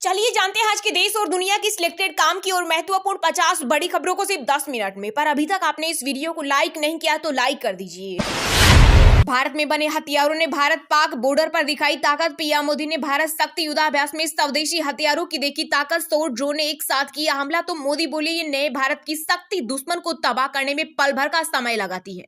चलिए जानते हैं आज के देश और दुनिया की सिलेक्टेड काम की और महत्वपूर्ण 50 बड़ी खबरों को सिर्फ 10 मिनट में। पर अभी तक आपने इस वीडियो को लाइक नहीं किया तो लाइक कर दीजिए। भारत में बने हथियारों ने भारत पाक बॉर्डर पर दिखाई ताकत। पीएम मोदी ने भारत शक्ति युद्धाभ्यास में स्वदेशी हथियारों की देखी ताकत। 100 ड्रोन ने एक साथ किया हमला तो मोदी बोले ये नए भारत की शक्ति दुश्मन को तबाह करने में पल भर का समय लगाती है।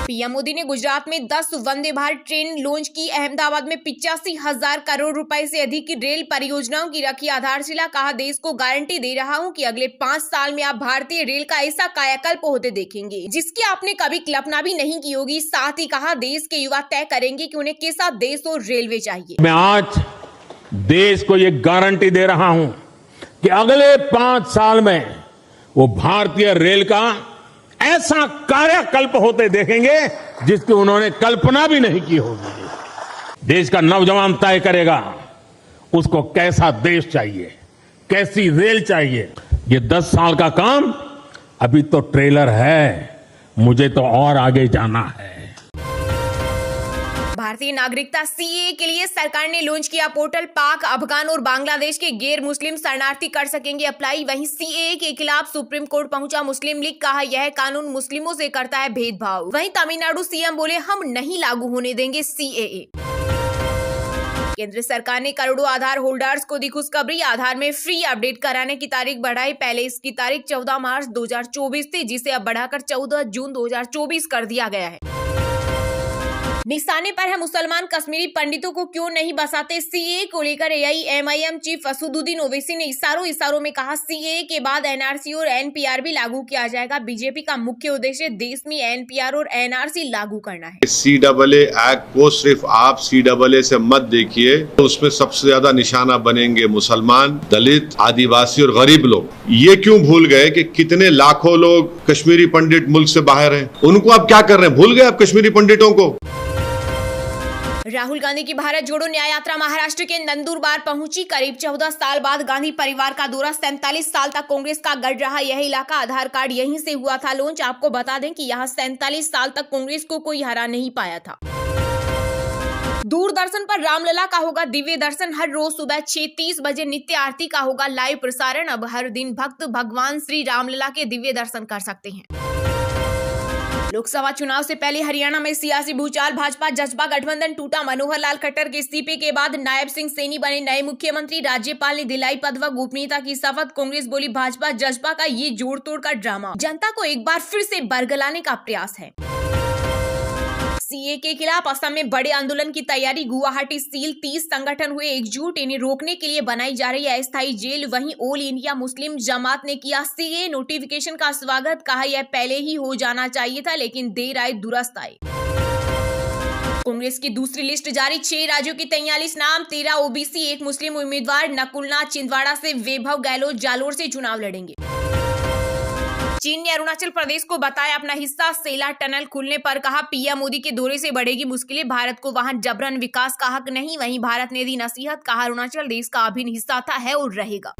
पीएम मोदी ने गुजरात में 10 वंदे भारत ट्रेन लॉन्च की। अहमदाबाद में 85,000 करोड़ रुपए से अधिक की रेल परियोजनाओं की रखी आधारशिला। कहा देश को गारंटी दे रहा हूं कि अगले 5 साल में आप भारतीय रेल का ऐसा कायाकल्प होते देखेंगे जिसकी आपने कभी कल्पना भी नहीं की होगी। साथ ही कहा देश के युवा तय करेंगे कि उन्हें कैसा देश और रेलवे चाहिए। मैं आज देश को ये गारंटी दे रहा हूं कि अगले 5 साल में वो भारतीय रेल का ऐसा कायाकल्प होते देखेंगे जिसकी उन्होंने कल्पना भी नहीं की होगी। देश का नौजवान तय करेगा उसको कैसा देश चाहिए, कैसी रेल चाहिए। ये 10 साल का काम अभी तो ट्रेलर है, मुझे तो और आगे जाना है। भारतीय नागरिकता सीएए के लिए सरकार ने लॉन्च किया पोर्टल। पाक, अफगान और बांग्लादेश के गैर मुस्लिम शरणार्थी कर सकेंगे अप्लाई। वहीं सीएए के खिलाफ सुप्रीम कोर्ट पहुंचा मुस्लिम लीग। कहा यह कानून मुस्लिमों से करता है भेदभाव। वहीं तमिलनाडु सीएम बोले हम नहीं लागू होने देंगे सीएए। केंद्र सरकार ने करोड़ों आधार होल्डर्स को दी खुशखबरी। आधार में फ्री अपडेट कराने की तारीख बढ़ाई। पहले इसकी तारीख 14 मार्च 2024 थी जिसे अब बढ़ाकर 14 जून 2024 कर दिया गया है। निशाने पर है मुसलमान, कश्मीरी पंडितों को क्यों नहीं बसाते। सीएए को लेकर एआईएमआईएम चीफ असदुद्दीन ओवैसी ने इशारों में कहा सीएए के बाद एनआरसी और एनपीआर भी लागू किया जाएगा। बीजेपी का मुख्य उद्देश्य देश में एनपीआर और एनआरसी लागू करना है। सीएए एक्ट को सिर्फ आप सीएए से मत देखिए, तो उसमें सबसे ज्यादा निशाना बनेंगे मुसलमान, दलित, आदिवासी और गरीब लोग। ये क्यों भूल गए कि कितने लाखों लोग कश्मीरी पंडित मुल्क से बाहर हैं? उनको आप क्या कर रहे हैं? भूल गए आप कश्मीरी पंडितों को? राहुल गांधी की भारत जोड़ो न्याय यात्रा महाराष्ट्र के नंदुरबार पहुंची। करीब 14 साल बाद गांधी परिवार का दौरा। 47 साल तक कांग्रेस का गढ़ रहा यह इलाका। आधार कार्ड यहीं से हुआ था लॉन्च। आपको बता दें कि यहां 47 साल तक कांग्रेस को कोई हरा नहीं पाया था। दूरदर्शन पर रामलला का होगा दिव्य दर्शन। हर रोज सुबह 6:30 बजे नित्य आरती का होगा लाइव प्रसारण। अब हर दिन भक्त भगवान श्री रामलला के दिव्य दर्शन कर सकते हैं। लोकसभा चुनाव से पहले हरियाणा में सियासी भूचाल। भाजपा जसपा गठबंधन टूटा। मनोहर लाल खट्टर के इस्तीफे के बाद नायब सिंह सैनी बने नए मुख्यमंत्री। राज्यपाल ने दिलाई पद व गोपनीयता की शपथ। कांग्रेस बोली भाजपा जसपा का ये जोड़ तोड़ का ड्रामा जनता को एक बार फिर से बरगलाने का प्रयास है। सीए के खिलाफ असम में बड़े आंदोलन की तैयारी। गुवाहाटी सील 30 संगठन हुए एकजुट। इन्हें रोकने के लिए बनाई जा रही है अस्थायी जेल। वहीं ऑल इंडिया मुस्लिम जमात ने किया सीए नोटिफिकेशन का स्वागत। कहा यह पहले ही हो जाना चाहिए था लेकिन देर आए दुरुस्त आए। कांग्रेस की दूसरी लिस्ट जारी। 6 राज्यों की 43 नाम, 13 ओबीसी, 1 मुस्लिम उम्मीदवार। नकुलनाथ छिंदवाड़ा से वैभव गहलोत जालोर से चुनाव लड़ेंगे। चीन ने अरुणाचल प्रदेश को बताया अपना हिस्सा। सेला टनल खुलने पर कहा पीएम मोदी के दौरे से बढ़ेगी मुश्किलें। भारत को वहां जबरन विकास का हक नहीं। वहीं भारत ने दी नसीहत। कहा अरुणाचल देश का अभिन्न हिस्सा था, है और रहेगा।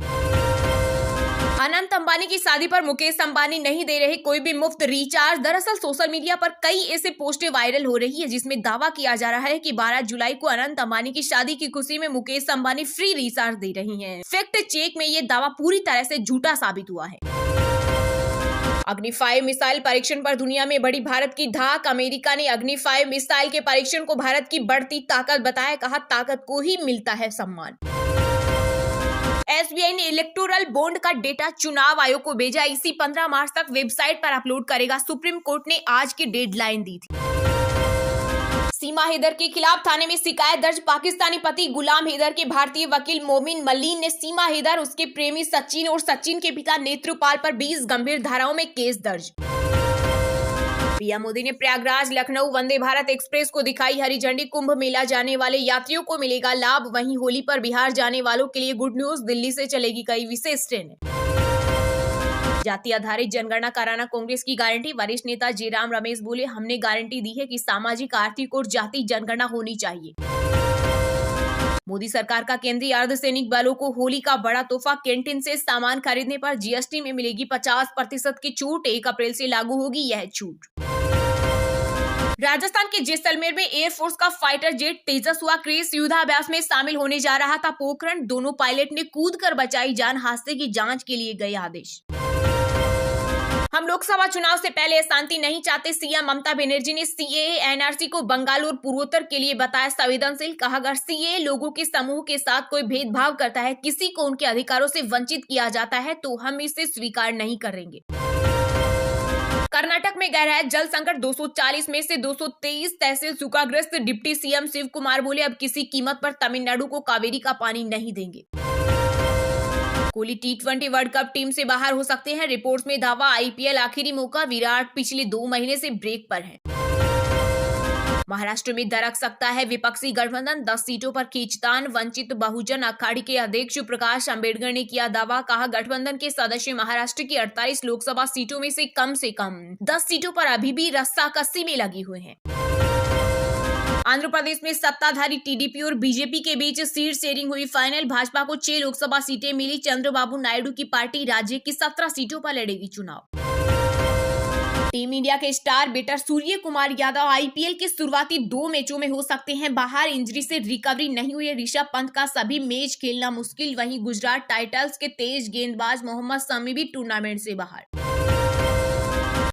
अनंत अंबानी की शादी पर मुकेश अंबानी नहीं दे रहे कोई भी मुफ्त रिचार्ज। दरअसल सोशल मीडिया पर कई ऐसे पोस्टें वायरल हो रही है जिसमें दावा किया जा रहा है कि 12 जुलाई को अनंत अंबानी की शादी की खुशी में मुकेश अंबानी फ्री रिचार्ज दे रही हैं। फैक्ट चेक में ये दावा पूरी तरह से झूठा साबित हुआ है। अग्नि 5 मिसाइल परीक्षण पर दुनिया में बड़ी भारत की धाक। अमेरिका ने अग्नि 5 मिसाइल के परीक्षण को भारत की बढ़ती ताकत बताया। कहा ताकत को ही मिलता है सम्मान। एसबीआई ने इलेक्टोरल बॉन्ड का डेटा चुनाव आयोग को भेजा। इसी 15 मार्च तक वेबसाइट पर अपलोड करेगा। सुप्रीम कोर्ट ने आज की डेडलाइन दी थी। सीमा हैदर के खिलाफ थाने में शिकायत दर्ज। पाकिस्तानी पति गुलाम हैदर के भारतीय वकील मोमिन मलिन ने सीमा हैदर, उसके प्रेमी सचिन और सचिन के पिता नेत्रपाल पर 20 गंभीर धाराओं में केस दर्ज। पीएम मोदी ने प्रयागराज लखनऊ वंदे भारत एक्सप्रेस को दिखाई हरी झंडी। कुंभ मेला जाने वाले यात्रियों को मिलेगा लाभ। वहीं होली पर बिहार जाने वालों के लिए गुड न्यूज, दिल्ली से चलेगी कई विशेष ट्रेनें। जाति आधारित जनगणना कराना कांग्रेस की गारंटी। वरिष्ठ नेता जयराम रमेश बोले हमने गारंटी दी है कि सामाजिक, आर्थिक और जाति जनगणना होनी चाहिए। मोदी सरकार का केंद्रीय अर्धसैनिक बलों को होली का बड़ा तोहफा। कैंटीन से सामान खरीदने पर जीएसटी में मिलेगी 50% की छूट। 1 अप्रैल से लागू होगी यह छूट। राजस्थान के जैसलमेर में एयरफोर्स का फाइटर जेट तेजस हुआ क्रेश, युद्धाभ्यास में शामिल होने जा रहा था पोखरण। दोनों पायलट ने कूदकर बचाई जान, हादसे की जांच के लिए गए आदेश। हम लोकसभा चुनाव से पहले शांति नहीं चाहते, सीएम ममता बनर्जी ने सीएए एनआरसी को बंगाल और पूर्वोत्तर के लिए बताया संवेदनशील। कहा, अगर सीएए लोगों के समूह के साथ कोई भेदभाव करता है, किसी को उनके अधिकारों से वंचित किया जाता है, तो हम इसे स्वीकार नहीं करेंगे। कर्नाटक में गहरा है जल संकट, 240 में से 223 तहसील सूखाग्रस्त। डिप्टी सीएम शिव कुमार बोले, अब किसी कीमत पर तमिलनाडु को कावेरी का पानी नहीं देंगे। कोहली टी20 वर्ल्ड कप टीम से बाहर हो सकते हैं, रिपोर्ट्स में दावा। आईपीएल आखिरी मौका, विराट पिछले 2 महीने से ब्रेक पर हैं। महाराष्ट्र में दरक सकता है विपक्षी गठबंधन, 10 सीटों पर खींचतान। वंचित बहुजन अखाड़ी के अध्यक्ष प्रकाश अंबेडकर ने किया दावा। कहा, गठबंधन के सदस्य महाराष्ट्र की 48 लोकसभा सीटों में से कम 10 सीटों पर अभी भी रस्साकसी में लगी हुए हैं। आंध्र प्रदेश में सत्ताधारी टीडीपी और बीजेपी के बीच सीट शेयरिंग हुई फाइनल। भाजपा को 6 लोकसभा सीटें मिली। चंद्रबाबू नायडू की पार्टी राज्य की 17 सीटों पर लड़ेगी चुनाव। टीम इंडिया के star batter Surya Kumar Yadav IPL के शुरुआती 2 मैचों में हो सकते हैं बाहर। इंजरी से रिकवरी नहीं हुई। ऋषभ पंत का सभी मैच खेलना मुश्किल। वहीं गुजरात टाइटंस के तेज गेंदबाज मोहम्मद शमी भी टूर्नामेंट से बाहर।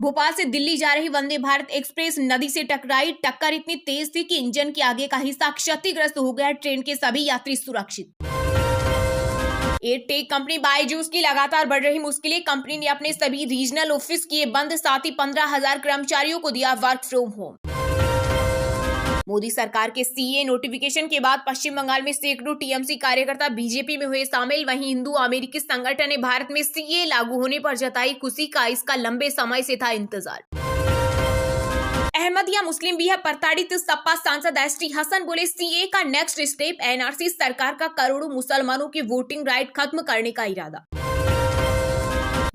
भोपाल से दिल्ली जा रही वंदे भारत एक्सप्रेस नदी से टकराई। टक्कर इतनी तेज थी कि इंजन के आगे का हिस्सा क्षतिग्रस्त हो गया। ट्रेन के सभी यात्री सुरक्षित। एयरटेक कंपनी बायजूस की लगातार बढ़ रही मुश्किलें। कंपनी ने अपने सभी रीजनल ऑफिस किए बंद, साथ ही 15,000 कर्मचारियों को दिया वर्क फ्रॉम होम। मोदी सरकार के सीए नोटिफिकेशन के बाद पश्चिम बंगाल में सैकड़ों टीएमसी कार्यकर्ता बीजेपी में हुए शामिल। वहीं हिंदू अमेरिकी संगठन ने भारत में सीए लागू होने पर जताई खुशी का इसका लंबे समय से था इंतजार। अहमदिया मुस्लिम भी है प्रताड़ित। सपा सांसद एसटी हसन बोले, सीए का नेक्स्ट स्टेप एनआरसी सरकार का करोड़ों मुसलमानों की वोटिंग राइट खत्म करने का इरादा।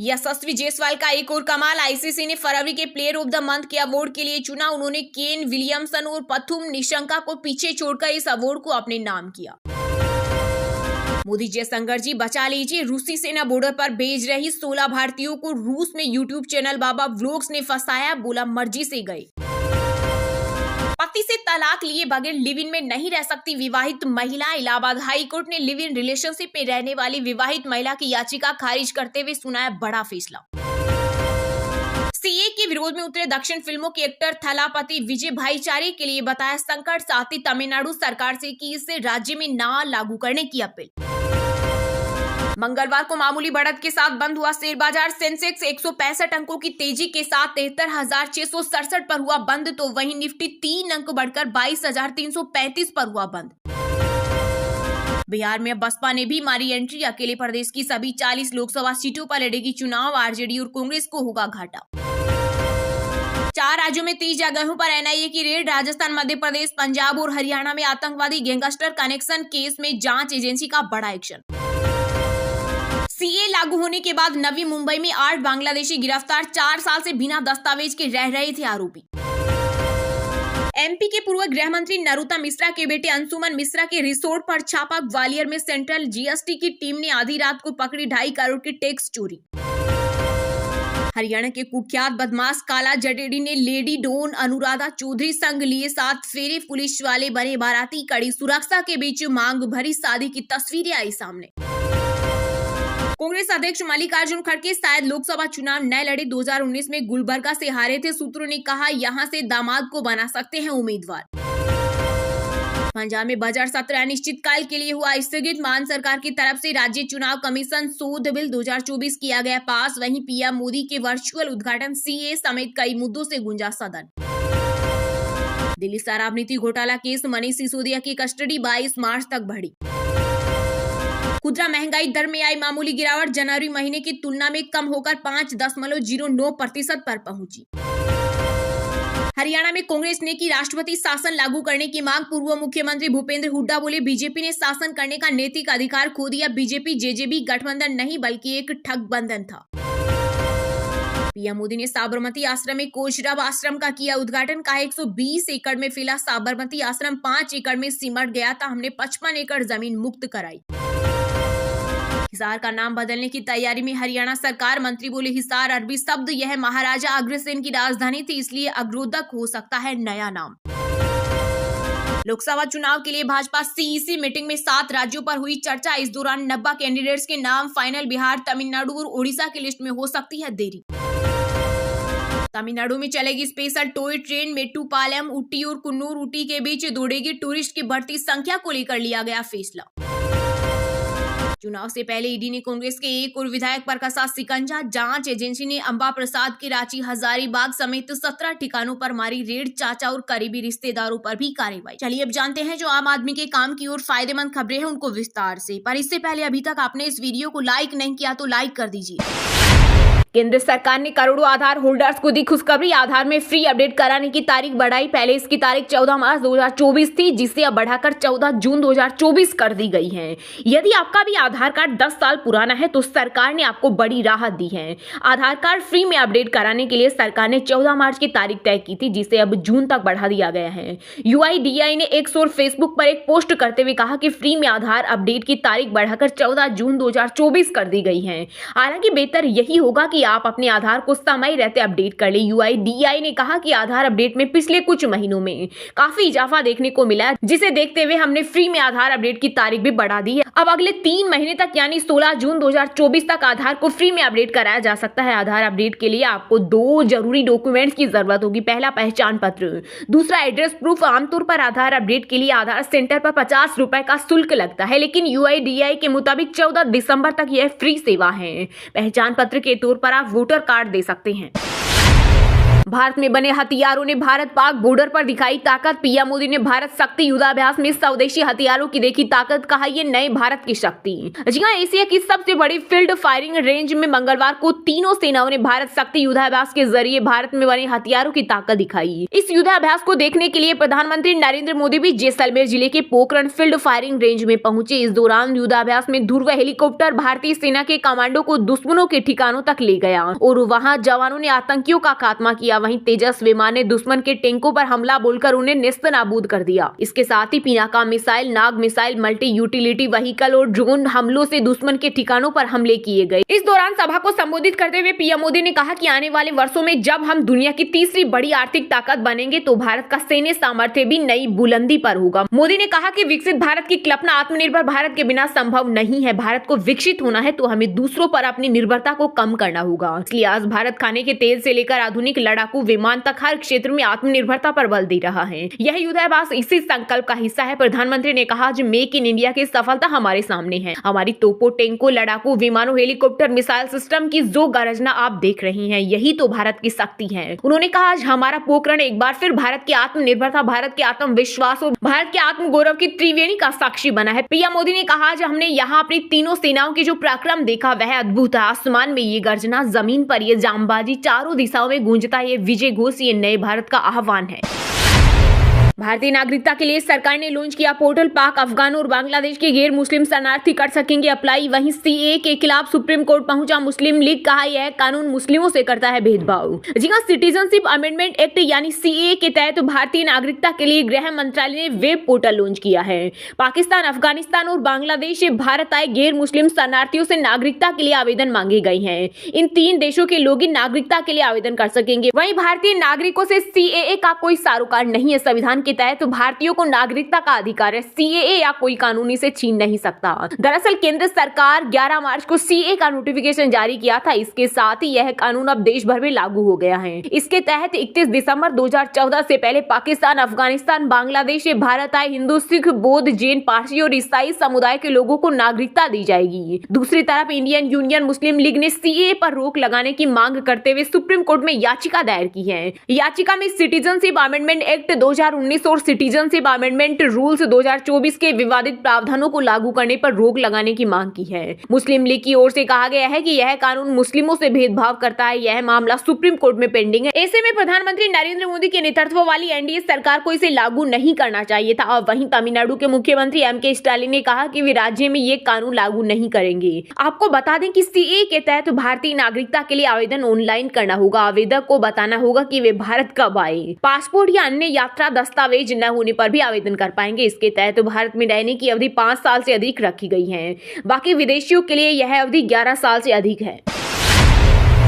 यशस्वी जायसवाल का एक और कमाल, आईसीसी ने फरवरी के प्लेयर ऑफ द मंथ के अवार्ड के लिए चुना। उन्होंने केन विलियमसन और पथुम निशंका को पीछे छोड़कर इस अवार्ड को अपने नाम किया। मोदी जयशंकर जी बचा लीजिए, रूसी सेना बॉर्डर पर भेज रही 16 भारतीयों को रूस में यूट्यूब चैनल बाबा व्लॉग्स ने फंसाया। बोला, मर्जी से गए। पति से तलाक लिए बगैर लिव इन में नहीं रह सकती विवाहित महिला। इलाहाबाद हाई कोर्ट ने लिव इन रिलेशनशिप में रहने वाली विवाहित महिला की याचिका खारिज करते हुए सुनाया बड़ा फैसला। सीए के विरोध में उतरे दक्षिण फिल्मों के एक्टर थलापति विजय भाईचारे के लिए बताया संकट, साथ ही तमिलनाडु सरकार से की इसे राज्य में ना लागू करने की अपील। मंगलवार को मामूली बढ़त के साथ बंद हुआ शेयर बाजार। सेंसेक्स 165 अंकों की तेजी के साथ 73,667 पर हुआ बंद, तो वहीं निफ्टी 3 अंक बढ़कर 22,335 पर हुआ बंद। बिहार में बसपा ने भी मारी एंट्री। अकेले प्रदेश की सभी 40 लोकसभा सीटों पर लड़ेगी चुनाव। आरजेडी और कांग्रेस को होगा घाटा। 4 राज्यों में 30 जगहों पर एनआईए की रेड। राजस्थान, मध्य प्रदेश, पंजाब और हरियाणा में आतंकवादी गैंगस्टर कनेक्शन केस में जांच एजेंसी का बड़ा एक्शन। सीए लागू होने के बाद नवी मुंबई में 8 बांग्लादेशी गिरफ्तार। 4 साल से बिना दस्तावेज के रह रहे थे आरोपी। एमपी के पूर्व गृह मंत्री नरोत्तम मिश्रा के बेटे अंशुमन मिश्रा के रिसोर्ट पर छापा। ग्वालियर में सेंट्रल जीएसटी की टीम ने आधी रात को पकड़ी 2.5 करोड़ की टैक्स चोरी। हरियाणा के कुख्यात बदमाश काला जटेड़ी ने लेडी डॉन अनुराधा चौधरी संग लिए 7 फेरे। पुलिस वाले बने बाराती। कड़ी सुरक्षा के बीच मांग भरी शादी की तस्वीरें आई सामने। कांग्रेस अध्यक्ष मल्लिकार्जुन खड़गे शायद लोकसभा चुनाव न लड़े। 2019 में गुलबर्गा से हारे थे। सूत्रों ने कहा, यहां से दामाद को बना सकते हैं उम्मीदवार। पंजाब में बजट सत्र अनिश्चितकाल के लिए हुआ स्थगित। मान सरकार की तरफ से राज्य चुनाव कमीशन शोध बिल 2024 किया गया पास। वहीं पीएम मोदी के वर्चुअल उद्घाटन, सीए समेत कई मुद्दों से गूंजा सदन। दिल्ली शराब नीति घोटाला केस, मनीष सिसोदिया की कस्टडी 22 मार्च तक बढ़ी। खुदरा महंगाई दर में आई मामूली गिरावट। जनवरी महीने की तुलना में कम होकर 5.09% पर पहुंची। हरियाणा में कांग्रेस ने की राष्ट्रपति शासन लागू करने की मांग। पूर्व मुख्यमंत्री भूपेंद्र हुड्डा बोले, बीजेपी ने शासन करने का नैतिक अधिकार खो दिया। बीजेपी जेजेबी गठबंधन नहीं बल्कि एक ठग बंधन था। पीएम मोदी ने साबरमती आश्रम में कोचरब आश्रम का किया उद्घाटन। कहा, 120 एकड़ में फैला साबरमती आश्रम 5 एकड़ में सिमट गया था। हमने 55 एकड़ जमीन मुक्त कराई। हिसार का नाम बदलने की तैयारी में हरियाणा सरकार। मंत्री बोले हिसार अरबी शब्द यह महाराजा अग्रसेन की राजधानी थी, इसलिए अग्रोदक हो सकता है नया नाम। लोकसभा चुनाव के लिए भाजपा सीईसी मीटिंग में 7 राज्यों पर हुई चर्चा। इस दौरान 90 कैंडिडेट्स के नाम फाइनल। बिहार, तमिलनाडु और उड़ीसा की लिस्ट में हो सकती है देरी। तमिलनाडु में चलेगी special toy train. Mettupalayam, Ooty और कुन्नूर ऊटी के बीच दौड़ेगी। टूरिस्ट की बढ़ती संख्या को लेकर लिया गया फैसला। चुनाव से पहले ईडी ने कांग्रेस के एक और विधायक पर कसा शिकंजा। जांच एजेंसी ने अंबा प्रसाद के रांची हजारीबाग समेत 17 ठिकानों पर मारी रेड। चाचा और करीबी रिश्तेदारों पर भी कार्रवाई। चलिए अब जानते हैं जो आम आदमी के काम की और फायदेमंद खबरें हैं उनको विस्तार से। पर इससे पहले अभी तक आपने इस वीडियो को लाइक नहीं किया तो लाइक कर दीजिए। केंद्र सरकार ने करोड़ों आधार होल्डर्स को दी खुशखबरी। आधार में फ्री अपडेट कराने की तारीख बढ़ाई। पहले इसकी तारीख 14 मार्च 2024 थी, जिसे अब बढ़ाकर 14 जून 2024 कर दी गई है। यदि आपका भी आधार कार्ड 10 साल पुराना है तो सरकार ने आपको बड़ी राहत दी है। आधार कार्ड फ्री में अपडेट कराने के लिए सरकार ने 14 मार्च की तारीख तय की थी, जिसे अब जून तक बढ़ा दिया गया है। UIDAI ने एक्स और फेसबुक पर एक पोस्ट करते हुए कहा कि फ्री में आधार अपडेट की तारीख बढ़ाकर 14 जून 2024 कर दी गई है। हालांकि बेहतर यही होगा कि आप अपने आधार को समय रहते अपडेट कर ले। UIDAI ने कहा कि आधार अपडेट में पिछले कुछ महीनों में काफी इजाफा देखने को मिला, जिसे देखते हुए हमने फ्री में आधार अपडेट की तारीख भी बढ़ा दी है। अब अगले 3 महीने तक यानी 16 जून 2024 तक आधार को फ्री में अपडेट कराया जा सकता है। आधार अपडेट के लिए आपको 2 जरूरी डॉक्यूमेंट्स की जरूरत होगी। पहला, पहचान पत्र। दूसरा, एड्रेस प्रूफ। आमतौर पर आधार अपडेट के लिए आधार सेंटर पर 50 रुपए का शुल्क लगता है, लेकिन UIDAI के मुताबिक 14 दिसंबर तक यह फ्री सेवा है। पहचान पत्र के तौर पर आप वोटर कार्ड दे सकते हैं। भारत में बने हथियारों ने भारत पाक बॉर्डर पर दिखाई ताकत। पीएम मोदी ने भारत शक्ति युद्धाभ्यास में स्वदेशी हथियारों की देखी ताकत। कहा ये नए भारत की शक्ति। जी हां, एशिया की सबसे बड़ी फील्ड फायरिंग रेंज में मंगलवार को तीनों सेनाओं ने भारत शक्ति युद्धाभ्यास के जरिए भारत में बने हथियारों की ताकत दिखाई। इस युद्धाभ्यास को देखने के लिए प्रधानमंत्री नरेंद्र मोदी भी जैसलमेर जिले के पोखरण फील्ड फायरिंग रेंज में पहुंचे। इस दौरान युद्धाभ्यास में ध्रुव हेलीकॉप्टर भारतीय सेना के कमांडो को दुश्मनों के ठिकानों तक ले गया और वहां जवानों ने आतंकियों का खात्मा किया। वहीं तेजस विमान ने दुश्मन के टैंकों पर हमला बोलकर उन्हें नेस्तनाबूद कर दिया। इसके साथ ही पिनाका मिसाइल, नाग मिसाइल, मल्टी यूटिलिटी व्हीकल और ड्रोन हमलों से दुश्मन के ठिकानों पर हमले किए गए। इस दौरान सभा को संबोधित करते हुए पीएम मोदी ने कहा कि आने वाले वर्षों में जब हम दुनिया की तीसरी बड़ी आर्थिक ताकत बनेंगे तो भारत का सैन्य सामर्थ्य भी नई बुलंदी पर होगा। मोदी ने कहा कि विकसित भारत की कल्पना आत्मनिर्भर भारत के बिना संभव नहीं है। भारत को विकसित होना है तो हमें दूसरों पर अपनी निर्भरता को कम करना होगा। इसलिए आज भारत खाने के तेल से लेकर आधुनिक लड़ाकू विमान तक हर क्षेत्र में आत्मनिर्भरता पर बल दे रहा है। यह युद्धाभ्यास इसी संकल्प का हिस्सा है। प्रधानमंत्री ने कहा आज मेक इन इंडिया की सफलता हमारे सामने है। हमारी तोपों, टैंकों, लड़ाकू विमानों, हेलीकॉप्टर, मिसाइल सिस्टम की जो गर्जना आप देख रहे हैं, यही तो भारत की शक्ति है। उन्होंने कहा आज हमारा पोखरण एक बार फिर भारत की आत्मनिर्भरता, भारत के आत्मविश्वास और भारत के आत्मगौरव की त्रिवेणी का साक्षी बना है। पीएम मोदी ने कहा आज हमने यहाँ अपनी तीनों सेनाओं की जो पराक्रम देखा वह अद्भुत है। आसमान में ये गर्जना, जमीन पर ये जांबाजी, चारों दिशाओं में गूंजता ये विजय घोष, ये नए भारत का आह्वान है। भारतीय नागरिकता के लिए सरकार ने लॉन्च किया पोर्टल। पाक, अफगान और बांग्लादेश के गैर मुस्लिम शरणार्थी कर सकेंगे अप्लाई। वहीं CAA के खिलाफ सुप्रीम कोर्ट पहुंचा मुस्लिम लीग। कहा यह कानून मुस्लिमों से करता है भेदभाव। जी हां, सिटीजनशिप अमेंडमेंट एक्ट यानी CAA के तहत भारतीय नागरिकता के लिए गृह मंत्रालय ने वेब पोर्टल लॉन्च किया है। पाकिस्तान, अफगानिस्तान और बांग्लादेश से भारत आए गैर मुस्लिम शरणार्थियों से नागरिकता के लिए आवेदन मांगे गए हैं। इन 3 देशों के लोग नागरिकता के लिए आवेदन कर सकेंगे। वहीं भारतीय नागरिकों से CAA का कोई सरोकार नहीं है। संविधान के तहत भारतीयों को नागरिकता का अधिकार है। CAA या कोई कानूनी से छीन नहीं सकता। दरअसल केंद्र सरकार 11 मार्च को CAA का नोटिफिकेशन जारी किया था। इसके साथ ही यह कानून अब देश भर में लागू हो गया है। इसके तहत 31 दिसंबर 2014 से पहले पाकिस्तान, अफगानिस्तान, बांग्लादेश से भारत आए हिंदू, सिख, बौद्ध, जैन, पारसी और ईसाई समुदाय के लोगों को नागरिकता दी जाएगी। दूसरी तरफ इंडियन यूनियन मुस्लिम लीग ने CAA पर रोक लगाने की मांग करते हुए सुप्रीम कोर्ट में याचिका दायर की है। याचिका में सिटीजनशिप अमेंडमेंट एक्ट 2019 और सिटीजनशिप अमेंडमेंट रूल्स 2024 के विवादित प्रावधानों को लागू करने पर रोक लगाने की मांग की है। मुस्लिम लीग की ओर से कहा गया है कि यह कानून मुस्लिमों से भेदभाव करता है। यह मामला सुप्रीम कोर्ट में पेंडिंग है। ऐसे में प्रधानमंत्री नरेंद्र मोदी के नेतृत्व वाली एनडीए सरकार को इसे लागू नहीं करना चाहिए था। और वहीं तमिलनाडु के मुख्यमंत्री MK स्टालिन ने कहा कि वे राज्य में ये कानून लागू नहीं करेंगे। आपको बता दें कि CAA के तहत भारतीय नागरिकता के लिए आवेदन ऑनलाइन करना होगा। आवेदक को बताना होगा कि वे भारत कब आए। पासपोर्ट या अन्य यात्रा दस्तावेज दस्तावेज न होने पर भी आवेदन कर पाएंगे। इसके तहत भारत में रहने की अवधि 5 साल से अधिक रखी गई है। बाकी विदेशियों के लिए यह अवधि 11 साल से अधिक है।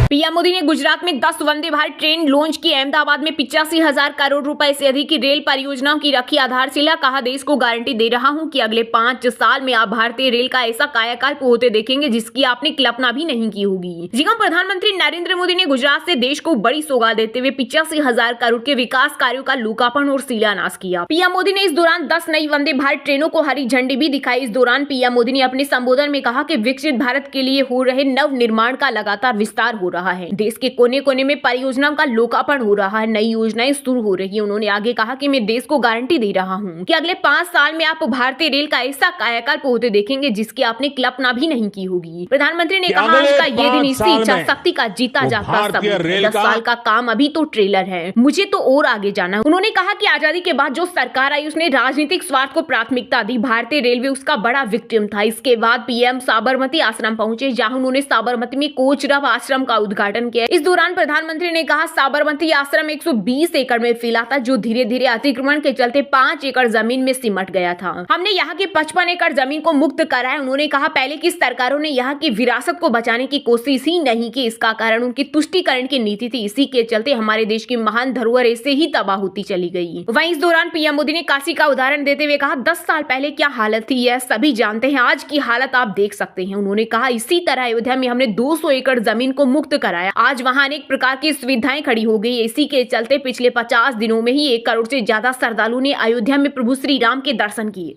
पीएम मोदी ने गुजरात में 10 वंदे भारत ट्रेन लॉन्च की। अहमदाबाद में 85,000 करोड़ रुपए से अधिक की रेल परियोजनाओं की रखी आधारशिला। कहा, देश को गारंटी दे रहा हूं कि अगले 5 साल में आप भारतीय रेल का ऐसा कायाकल्प होते देखेंगे जिसकी आपने कल्पना भी नहीं की होगी। जी हां, प्रधानमंत्री नरेंद्र मोदी ने गुजरात से देश को बड़ी सौगात देते हुए 85,000 करोड़ के विकास कार्यों का लोकार्पण और शिलान्यास किया। पीएम मोदी ने इस दौरान 10 नई वंदे भारत ट्रेनों को हरी झंडी भी दिखाई। इस दौरान पीएम मोदी ने अपने संबोधन में कहा कि विकसित भारत के लिए हो रहे नव निर्माण का लगातार विस्तार हो रहा है। देश के कोने कोने में परियोजनाओं का लोकार्पण हो रहा है, नई योजनाएं शुरू हो रही है। उन्होंने आगे कहा कि मैं देश को गारंटी दे रहा हूं कि अगले 5 साल में आप भारतीय रेल का ऐसा कायाकल्प होते देखेंगे जिसकी आपने कल्पना भी नहीं की होगी। प्रधानमंत्री ने कहा, आज का ये दिन इसी इच्छा शक्ति का जीता जागता सबूत है। 10 साल का काम अभी तो ट्रेलर है, मुझे तो और आगे जाना है। उन्होंने कहा कि आजादी के बाद जो सरकार आई उसने राजनीतिक स्वार्थ को प्राथमिकता दी। भारतीय रेलवे उसका बड़ा विक्टिम था। इसके बाद पीएम साबरमती आश्रम पहुंचे, जहां उन्होंने साबरमती में कोचरब आश्रम का उद्घाटन किया। इस दौरान प्रधानमंत्री ने कहा, साबरमती आश्रम 120 एकड़ में फैला था, जो धीरे धीरे अतिक्रमण के चलते 5 एकड़ जमीन में सिमट गया था। हमने यहाँ की 55 एकड़ जमीन को मुक्त कराया। उन्होंने कहा, पहले की सरकारों ने यहाँ की विरासत को बचाने की कोशिश ही नहीं की। इसका कारण उनकी तुष्टीकरण की नीति थी। इसी के चलते हमारे देश की महान धरोहर ऐसे ही तबाह होती चली गई। वहीं इस दौरान पीएम मोदी ने काशी का उदाहरण देते हुए कहा, 10 साल पहले क्या हालत थी यह सभी जानते हैं, आज की हालत आप देख सकते हैं। उन्होंने कहा, इसी तरह अयोध्या में हमने 200 एकड़ जमीन को मुक्त कराया। आज वहां अनेक प्रकार की सुविधाएं खड़ी हो गई। इसी के चलते पिछले 50 दिनों में ही 1 करोड़ से ज्यादा श्रद्धालुओं ने अयोध्या में प्रभु श्री राम के दर्शन किए।